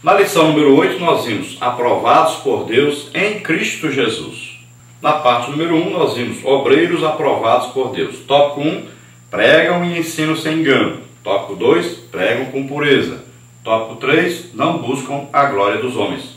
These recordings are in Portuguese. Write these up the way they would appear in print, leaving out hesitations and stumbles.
Na lição número 8 nós vimos aprovados por Deus em Cristo Jesus. Na parte número 1 nós vimos obreiros aprovados por Deus. Tópico 1, pregam e ensinam sem engano. Tópico 2, pregam com pureza. Tópico 3, não buscam a glória dos homens.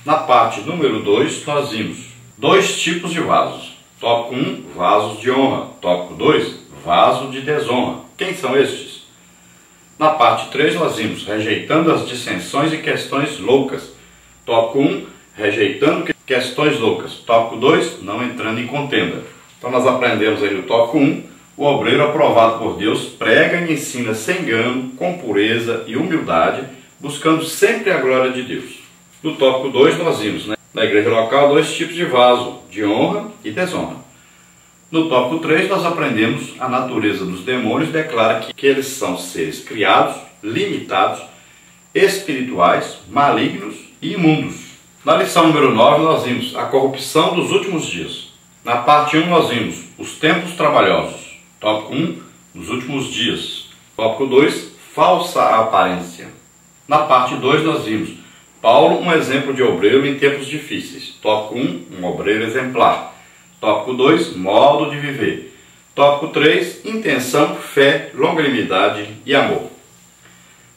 Na parte número 2 nós vimos dois tipos de vasos. Tópico 1, vasos de honra. Tópico 2, vaso de desonra. Quem são estes? Na parte 3 nós vimos rejeitando as dissensões e questões loucas. Tópico 1, rejeitando questões loucas. Tópico 2, não entrando em contenda. Então nós aprendemos aí no tópico 1, o obreiro aprovado por Deus prega e ensina sem engano, com pureza e humildade, buscando sempre a glória de Deus. No tópico 2 nós vimos, na igreja local, dois tipos de vaso, de honra e desonra. No tópico 3 nós aprendemos a natureza dos demônios, declara que eles são seres criados, limitados, espirituais, malignos e imundos. Na lição número 9 nós vimos a corrupção dos últimos dias. Na parte 1 nós vimos os tempos trabalhosos. Tópico 1, nos últimos dias. Tópico 2, falsa aparência. Na parte 2 nós vimos Paulo, um exemplo de obreiro em tempos difíceis. Tópico 1, um obreiro exemplar. Tópico 2, modo de viver. Tópico 3, intenção, fé, longanimidade e amor.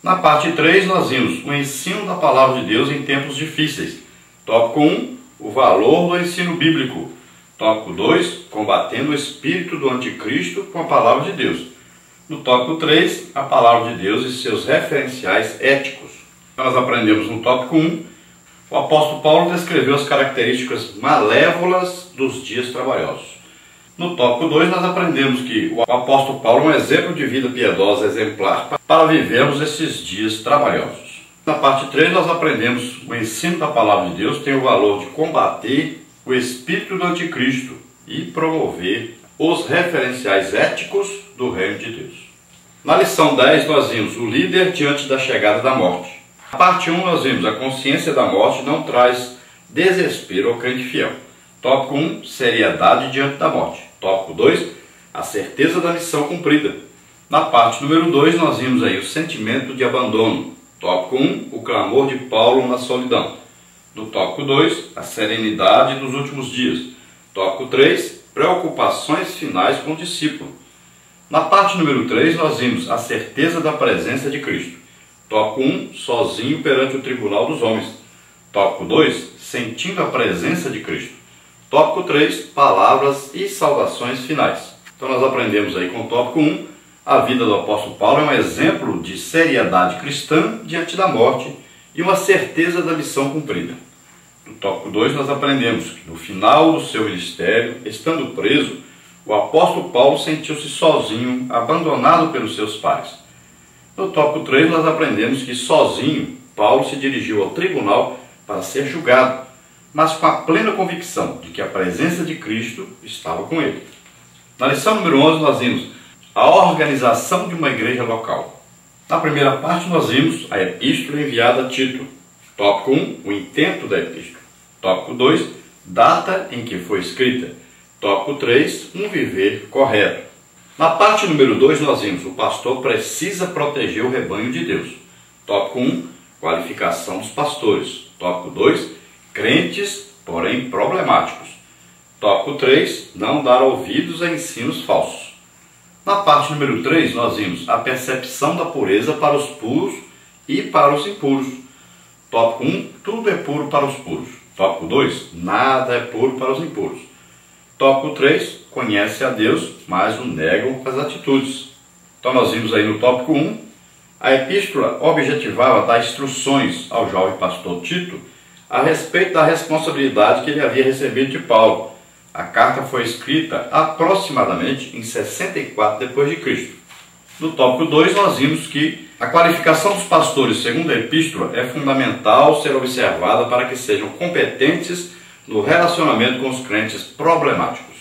Na parte 3 nós vimos o ensino da palavra de Deus em tempos difíceis. Tópico 1, o valor do ensino bíblico. Tópico 2, combatendo o espírito do anticristo com a palavra de Deus. No tópico 3, a palavra de Deus e seus referenciais éticos. Nós aprendemos no tópico 1, o apóstolo Paulo descreveu as características malévolas dos dias trabalhosos. No tópico 2, nós aprendemos que o apóstolo Paulo é um exemplo de vida piedosa exemplar para vivermos esses dias trabalhosos. Na parte 3, nós aprendemos o ensino da palavra de Deus tem o valor de combater o espírito do anticristo e promover os referenciais éticos do reino de Deus. Na lição 10 nós vimos o líder diante da chegada da morte. Na parte 1 nós vimos a consciência da morte não traz desespero ao crente fiel. Tópico 1, seriedade diante da morte. Tópico 2, a certeza da missão cumprida. Na parte número 2 nós vimos aí o sentimento de abandono. Tópico 1, o clamor de Paulo na solidão. No tópico 2, a serenidade dos últimos dias. Tópico 3, preocupações finais com o discípulo. Na parte número 3, nós vimos a certeza da presença de Cristo. Tópico 1, sozinho perante o tribunal dos homens. Tópico 2, sentindo a presença de Cristo. Tópico 3, palavras e saudações finais. Então nós aprendemos aí com o tópico 1, a vida do apóstolo Paulo é um exemplo de seriedade cristã diante da morte e uma certeza da missão cumprida. No tópico 2 nós aprendemos que no final do seu ministério, estando preso, o apóstolo Paulo sentiu-se sozinho, abandonado pelos seus pares. No tópico 3 nós aprendemos que sozinho Paulo se dirigiu ao tribunal para ser julgado, mas com a plena convicção de que a presença de Cristo estava com ele. Na lição número 11 nós vimos a organização de uma igreja local. Na primeira parte nós vimos a epístola enviada a Tito. Tópico 1, o intento da epístola. Tópico 2, data em que foi escrita. Tópico 3, um viver correto. Na parte número 2 nós vimos o pastor precisa proteger o rebanho de Deus. Tópico 1, qualificação dos pastores. Tópico 2, crentes, porém problemáticos. Tópico 3, não dar ouvidos a ensinos falsos. Na parte número 3 nós vimos a percepção da pureza para os puros e para os impuros. Tópico 1, tudo é puro para os puros. Tópico 2, nada é puro para os impuros. Tópico 3, conhece a Deus, mas o negam com as atitudes. Então nós vimos aí no tópico 1, a epístola objetivava dar instruções ao jovem pastor Tito a respeito da responsabilidade que ele havia recebido de Paulo. A carta foi escrita aproximadamente em 64 d.C. No tópico 2 nós vimos que a qualificação dos pastores, segundo a epístola, é fundamental ser observada para que sejam competentes no relacionamento com os crentes problemáticos.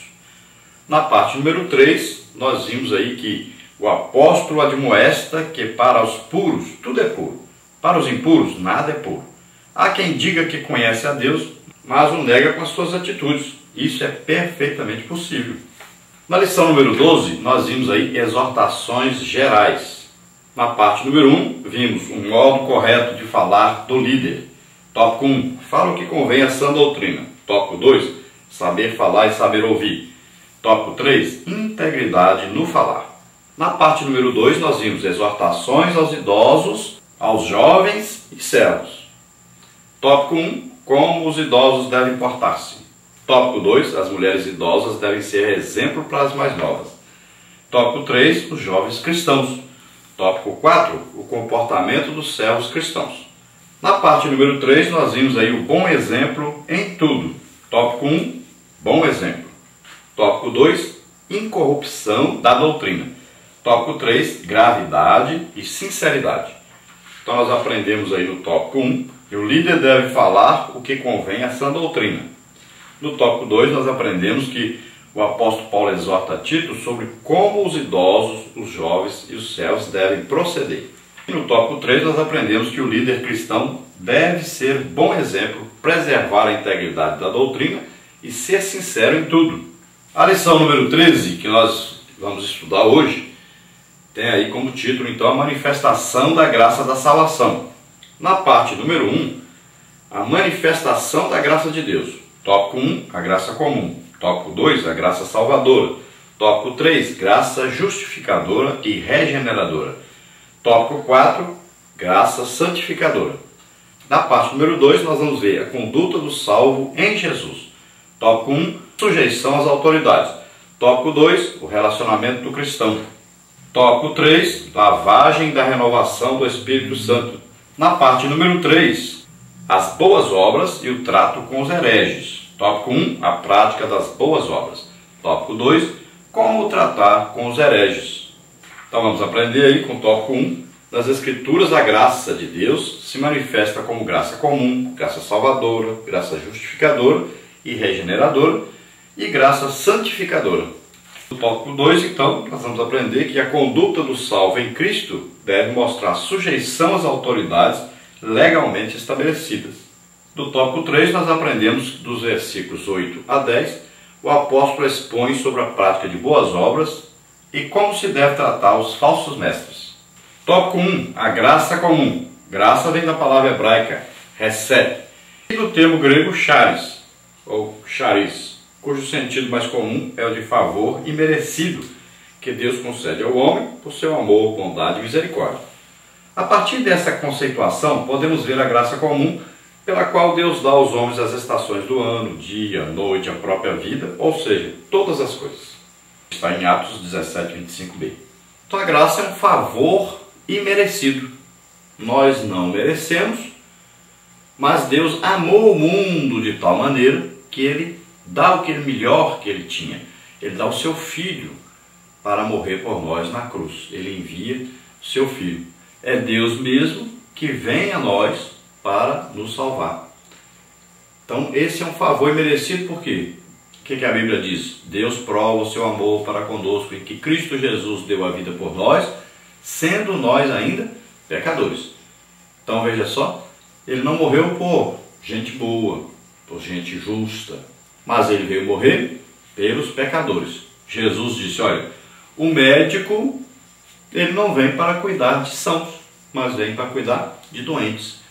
Na parte número 3, nós vimos aí que o apóstolo admoesta que para os puros tudo é puro, para os impuros nada é puro. Há quem diga que conhece a Deus, mas o nega com as suas atitudes. Isso é perfeitamente possível. Na lição número 12, nós vimos aí exortações gerais. Na parte número 1, vimos um modo correto de falar do líder. Tópico 1, fala o que convém à sã doutrina. Tópico 2, saber falar e saber ouvir. Tópico 3, integridade no falar. Na parte número 2, nós vimos exortações aos idosos, aos jovens e servos. Tópico 1, como os idosos devem portar-se. Tópico 2, as mulheres idosas devem ser exemplo para as mais novas. Tópico 3, os jovens cristãos. Tópico 4, o comportamento dos servos cristãos. Na parte número 3, nós vimos aí o bom exemplo em tudo. Tópico 1, bom exemplo. Tópico 2, incorrupção da doutrina. Tópico 3, gravidade e sinceridade. Então nós aprendemos aí no tópico 1 que o líder deve falar o que convém à sã doutrina. No tópico 2 nós aprendemos que o apóstolo Paulo exorta Tito sobre como os idosos, os jovens e os servos devem proceder. E no tópico 3 nós aprendemos que o líder cristão deve ser bom exemplo, preservar a integridade da doutrina e ser sincero em tudo. A lição número 13, que nós vamos estudar hoje, tem aí como título então a manifestação da graça da salvação. Na parte número 1, a manifestação da graça de Deus. Tópico 1, a graça comum. Tópico 2, a graça salvadora. Tópico 3, graça justificadora e regeneradora. Tópico 4, graça santificadora. Na parte número 2, nós vamos ver a conduta do salvo em Jesus. Tópico 1, sujeição às autoridades. Tópico 2, o relacionamento do cristão. Tópico 3, lavagem da renovação do Espírito Santo. Na parte número 3, as boas obras e o trato com os hereges. Tópico 1, a prática das boas obras. Tópico 2, como tratar com os hereges. Então vamos aprender aí com o tópico 1. Nas Escrituras, a graça de Deus se manifesta como graça comum, graça salvadora, graça justificadora e regeneradora e graça santificadora. No tópico 2, então, nós vamos aprender que a conduta do salvo em Cristo deve mostrar sujeição às autoridades legalmente estabelecidas. No tópico 3, nós aprendemos dos versículos 8 a 10, o apóstolo expõe sobre a prática de boas obras e como se deve tratar os falsos mestres. Tópico 1, a graça comum. Graça vem da palavra hebraica, recebe, e do termo grego charis, ou charis, cujo sentido mais comum é o de favor imerecido, que Deus concede ao homem por seu amor, bondade e misericórdia. A partir dessa conceituação, podemos ver a graça comum, pela qual Deus dá aos homens as estações do ano, dia, noite, a própria vida, ou seja, todas as coisas. Está em Atos 17, 25b. Então a graça é um favor imerecido. Nós não merecemos, mas Deus amou o mundo de tal maneira que Ele dá o que melhor que Ele tinha. Ele dá o seu Filho para morrer por nós na cruz. Ele envia o seu Filho. É Deus mesmo que vem a nós para nos salvar. Então esse é um favor imerecido, por quê? O que a Bíblia diz? Deus prova o seu amor para conosco em que Cristo Jesus deu a vida por nós, sendo nós ainda pecadores. Então veja só, Ele não morreu por gente boa, por gente justa, mas Ele veio morrer pelos pecadores. Jesus disse, olha, o médico, ele não vem para cuidar de sãos, mas vem para cuidar de doentes.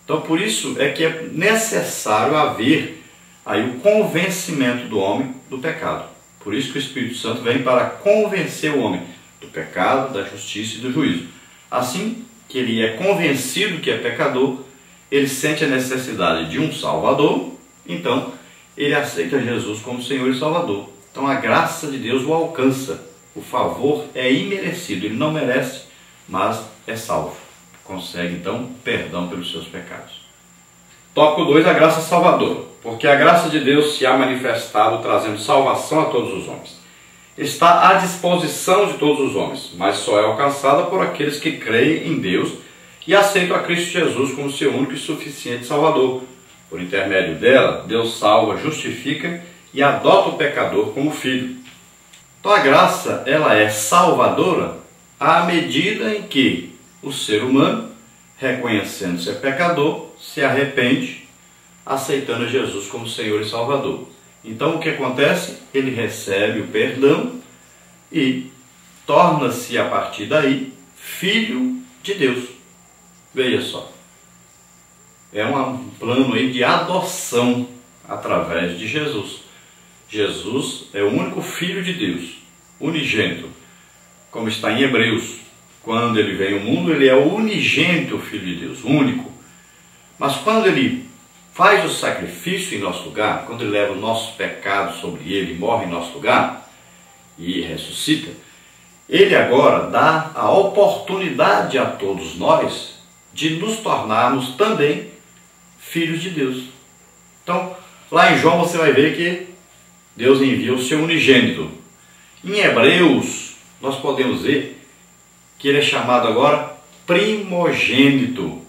Então por isso é que é necessário haver aí o convencimento do homem do pecado. Por isso que o Espírito Santo vem para convencer o homem do pecado, da justiça e do juízo. Assim que ele é convencido que é pecador, ele sente a necessidade de um Salvador, então ele aceita Jesus como Senhor e Salvador. Então a graça de Deus o alcança. O favor é imerecido, ele não merece, mas é salvo. Consegue então perdão pelos seus pecados. Tópico 2, a graça salvadora. Porque a graça de Deus se há manifestado trazendo salvação a todos os homens. Está à disposição de todos os homens, mas só é alcançada por aqueles que creem em Deus e aceitam a Cristo Jesus como seu único e suficiente Salvador. Por intermédio dela, Deus salva, justifica e adota o pecador como filho. Então a graça, ela é salvadora à medida em que o ser humano, reconhecendo ser pecador, se arrepende, aceitando Jesus como Senhor e Salvador. Então o que acontece? Ele recebe o perdão e torna-se a partir daí filho de Deus. Veja só. É um plano aí de adoção através de Jesus. Jesus é o único filho de Deus, unigênito, como está em Hebreus. Quando ele vem ao mundo, ele é o unigênito filho de Deus, único. Mas quando ele faz o sacrifício em nosso lugar, quando ele leva os nossos pecados sobre ele, morre em nosso lugar e ressuscita, ele agora dá a oportunidade a todos nós de nos tornarmos também filhos de Deus. Então, lá em João você vai ver que Deus envia o seu unigênito. Em Hebreus, nós podemos ver que ele é chamado agora primogênito.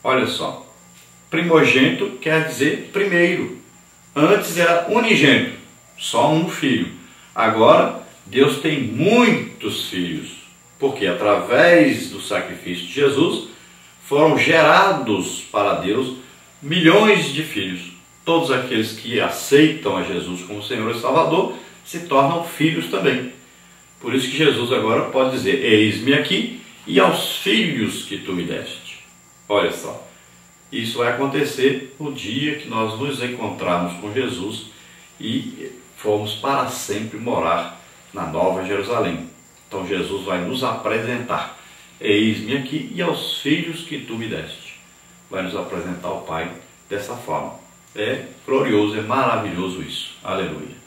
Olha só, primogênito quer dizer primeiro. Antes era unigênito, só um filho. Agora, Deus tem muitos filhos, porque através do sacrifício de Jesus, foram gerados para Deus milhões de filhos. Todos aqueles que aceitam a Jesus como Senhor e Salvador se tornam filhos também. Por isso que Jesus agora pode dizer: eis-me aqui e aos filhos que tu me deste. Olha só, isso vai acontecer no dia que nós nos encontrarmos com Jesus e formos para sempre morar na Nova Jerusalém. Então Jesus vai nos apresentar: eis-me aqui e aos filhos que tu me deste. Vai nos apresentar o Pai dessa forma. É glorioso, é maravilhoso isso. Aleluia.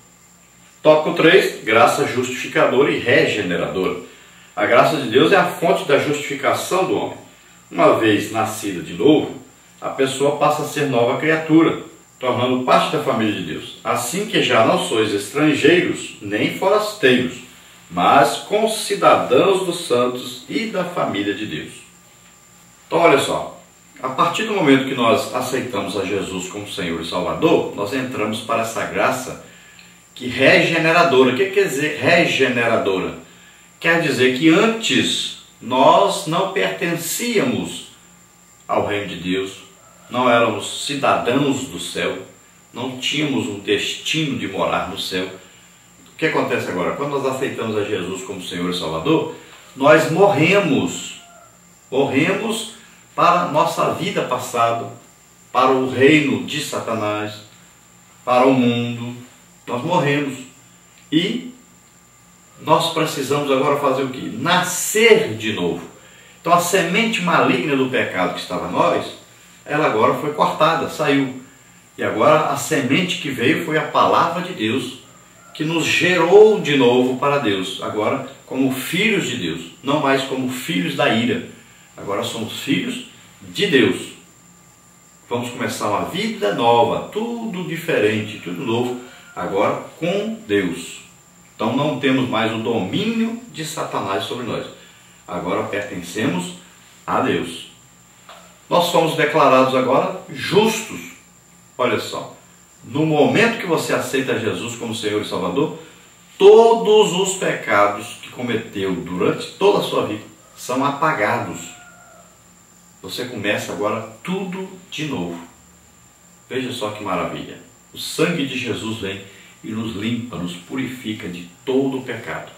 Tópico 3, graça justificadora e regeneradora. A graça de Deus é a fonte da justificação do homem. Uma vez nascida de novo, a pessoa passa a ser nova criatura, tornando parte da família de Deus. Assim que já não sois estrangeiros, nem forasteiros, mas concidadãos dos santos e da família de Deus. Então olha só, a partir do momento que nós aceitamos a Jesus como Senhor e Salvador, nós entramos para essa graça que regeneradora. O que quer dizer regeneradora? Quer dizer que antes nós não pertencíamos ao reino de Deus, não éramos cidadãos do céu, não tínhamos um destino de morar no céu. O que acontece agora? Quando nós aceitamos a Jesus como Senhor e Salvador, nós morremos para a nossa vida passada, para o reino de Satanás, para o mundo. Nós morremos e nós precisamos agora fazer o quê? Nascer de novo. Então a semente maligna do pecado que estava em nós, ela agora foi cortada, saiu. E agora a semente que veio foi a palavra de Deus, que nos gerou de novo para Deus. Agora como filhos de Deus, não mais como filhos da ira. Agora somos filhos de Deus. Vamos começar uma vida nova, tudo diferente, tudo novo, agora com Deus. Então não temos mais o domínio de Satanás sobre nós. Agora pertencemos a Deus. Nós somos declarados agora justos. Olha só, no momento que você aceita Jesus como Senhor e Salvador, todos os pecados que cometeu durante toda a sua vida são apagados. Você começa agora tudo de novo. Veja só que maravilha. O sangue de Jesus vem e nos limpa, nos purifica de todo o pecado.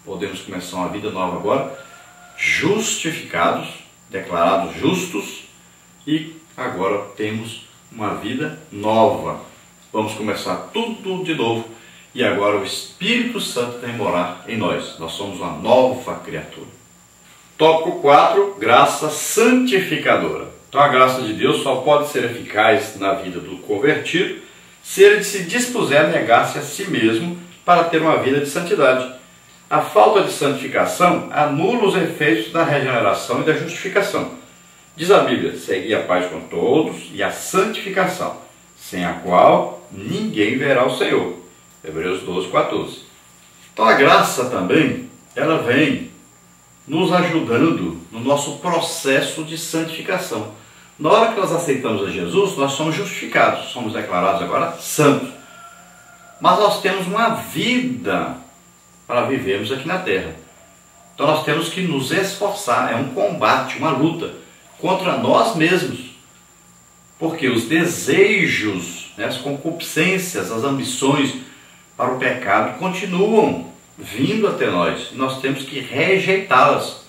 Podemos começar uma vida nova agora, justificados, declarados justos, e agora temos uma vida nova. Vamos começar tudo de novo e agora o Espírito Santo vem morar em nós. Nós somos uma nova criatura. Tópico 4, graça santificadora. Então a graça de Deus só pode ser eficaz na vida do convertido se ele se dispuser a negar-se a si mesmo para ter uma vida de santidade. A falta de santificação anula os efeitos da regeneração e da justificação. Diz a Bíblia: segui a paz com todos e a santificação, sem a qual ninguém verá o Senhor. Hebreus 12, 14. Então a graça também, ela vem nos ajudando no nosso processo de santificação. Na hora que nós aceitamos a Jesus, nós somos justificados, somos declarados agora santos. Mas nós temos uma vida para vivermos aqui na terra. Então nós temos que nos esforçar, é um combate, uma luta contra nós mesmos. Porque os desejos, as concupiscências, as ambições para o pecado continuam vindo até nós. Nós temos que rejeitá-las.